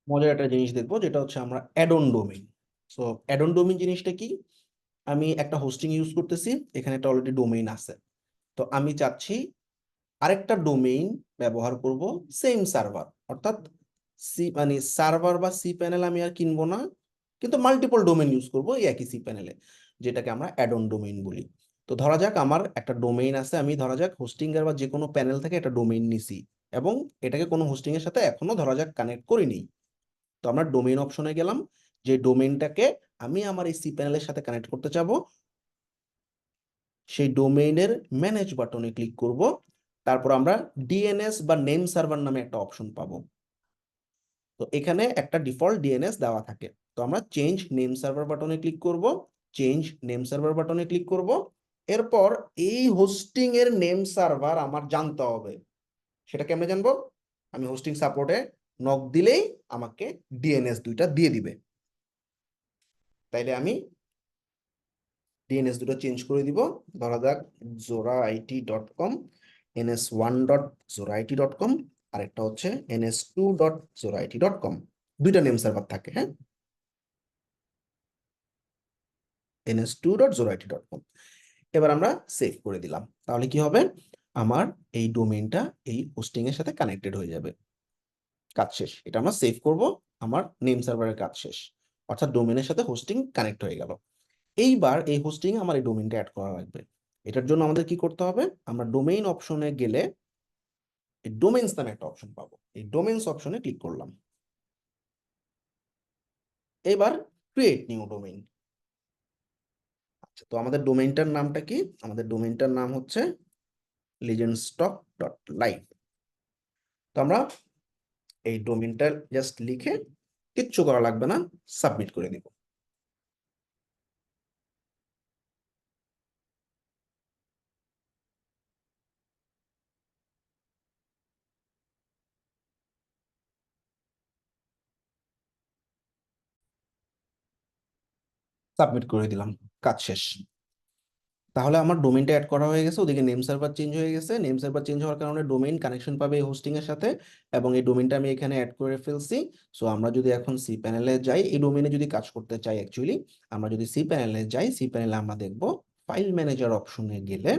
মজার একটা জিনিস দেখবো, যেটা হচ্ছে আমরা add on domain. So add on domain জিনিসটা কি? আমি একটা হোস্টিং ইউজ করতেছি, এখানে একটা অলরেডি ডোমেইন আছে। তো আমি চাচ্ছি আরেকটা ডোমেইন ব্যবহার করব, সেম সার্ভার, অর্থাৎ মানে সার্ভার বা সি প্যানেল আমি আর কিনবো না, কিন্তু মাল্টিপল ডোমেইন ইউজ করব এই একই সি প্যানেলে, যেটাকে আমরা অ্যাড অন ডোমেইন বলি। তো ধরা যাক আমার একটা ডোমেইন আছে, আমি ধরা যাক হোস্টিং এর বা যে কোনো প্যানেল থেকে একটা ডোমেইন নিছি, এবং এটাকে কোনো হোস্টিং এর সাথে এখনো ধরা যাক কানেক্ট করিনি। তো আমরা ডোমেইন অপশনে গেলাম, যে ডোমেইনটাকে আমি আমার এই সি প্যানেলের সাথে কানেক্ট করতে চাবো, সেই ডোমেইনের ম্যানেজ বাটনে ক্লিক করব। তারপর আমরা ডিএনএস বা নেম সার্ভার নামে একটা অপশন পাবো। তো এখানে একটা ডিফল্ট ডিএনএস দেওয়া থাকে। তো আমরা চেঞ্জ নেম সার্ভার বাটনে ক্লিক করব, চেঞ্জ নেম সার্ভার বাটনে ক্লিক করব। এরপর এই হোস্টিং এর নেম সার্ভার আমার জানতে হবে। সেটা কেমনে জানবো? আমি হোস্টিং সাপোর্টে নক দিলেই আমাকে ডিএনএস দুইটা দিয়ে দিবে। তাইলে আমি ডিএনএস দুটো চেঞ্জ করে দিব। ধরা যাক zoraIT.com, ns1.zoraIT.com, আরেকটা হচ্ছে ns2.zoraIT.com। দুইটা নেম সার্ভার থাকে, হ্যাঁ, ns2.zoraIT.com। এবার আমরা সেভ করে দিলাম। তাহলে কি হবে? আমার এই ডোমেইনটা এই হোস্টিং এর সাথে কানেক্টেড হয়ে যাবে। কাজ শেষ। এটা আমরা সেভ করব, আমার নেম সার্ভারের কাজ শেষ, অর্থাৎ ডোমেইনের সাথে হোস্টিং কানেক্ট হয়ে গেল। এইবার এই হোস্টিং আমার এই ডোমেইনটা অ্যাড করা লাগবে। এটার জন্য আমাদের কি করতে হবে? আমরা ডোমেইন অপশনে গেলে এই ডোমেইনস নামে একটা অপশন পাবো, এই ডোমেইনস অপশনে ক্লিক করলাম। এবার ক্রিয়েট নিউ ডোমেইন। আচ্ছা, তো আমাদের ডোমেইনটার নামটা কি? আমাদের ডোমেইনটার নাম হচ্ছে legendstock.live। তো আমরা এই ডোমেইনটা জাস্ট লিখে, কিচ্ছু করা লাগবে না, সাবমিট করে দিব। সাবমিট করে দিলাম, কাজ শেষ। তাহলে আমার ডোমেইনটা অ্যাড করা হয়ে গেছে, ওদিকে নেম সার্ভার চেঞ্জ হয়ে গেছে। নেম সার্ভার চেঞ্জ হওয়ার কারণে ডোমেইন কানেকশন পাবে এই হোস্টিং এর সাথে, এবং এই ডোমেইনটা আমি এখানে অ্যাড করে ফেলছি। সো আমরা যদি এখন সি প্যানেলে যাই, এই ডোমেইনে যদি কাজ করতে চাই, অ্যাকচুয়ালি আমরা যদি সি প্যানেলে যাই, সি প্যানেলে আমরা দেখব ফাইল ম্যানেজার অপশনে গেলে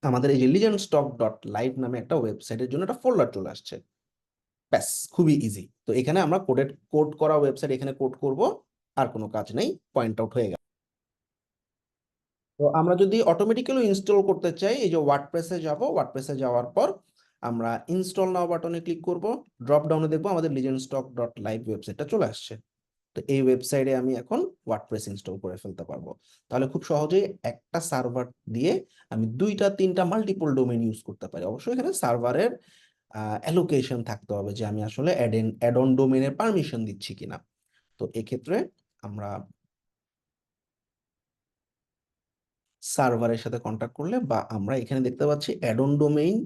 আমাদের এই যে legendstock.live নামে একটা ওয়েবসাইটের জন্য একটা ফোল্ডার চলে আসছে। ব্যাস, খুবই ইজি। তো এখানে আমরা কোড করা ওয়েবসাইট এখানে কোড করব, আর কোনো কাজ নেই, পয়েন্ট আউট হয়ে গেল। তো আমরা যদি অটোমেটিক্যালি ইনস্টল করতে চাই, এই যে ওয়ার্ডপ্রেসে যাব, ওয়ার্ডপ্রেসে যাওয়ার পর আমরা ইনস্টল নাও বাটনে ক্লিক করব। ড্রপ ডাউনে দেখবো আমাদের legendstock.live ওয়েবসাইটটা চলে আসছে। তো এই ওয়েবসাইটে আমি এখন ওয়ার্ডপ্রেস ইনস্টল করে ফেলতে পারবো। তাহলে খুব সহজেই একটা সার্ভার দিয়ে আমি দুইটা তিনটা মাল্টিপল ডোমেইন ইউজ করতে পারি। অবশ্যই এখানে সার্ভারের অ্যালোকেশন থাকতে হবে, যে আমি আসলে অ্যাড অন ডোমেইনের পারমিশন দিচ্ছি কিনা। তো এক্ষেত্রে আমরা সার্ভারের সাথে কন্ট্যাক্ট করলে, বা আমরা এখানে দেখতে পাচ্ছি অ্যাড অন ডোমেইন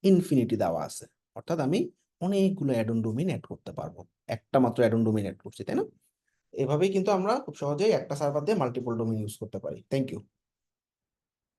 ইনফিনিটি দেওয়া আছে, অর্থাৎ আমি অনেকগুলো অ্যাড অন ডোমেইন অ্যাড করতে পারবো। একটা মাত্র অ্যাড অন ডোমেইন অ্যাড করছি, তাই না? এভাবেই কিন্তু আমরা খুব সহজেই একটা সার্ভার দিয়ে মাল্টিপল ডোমেইন ইউজ করতে পারি। Thank you.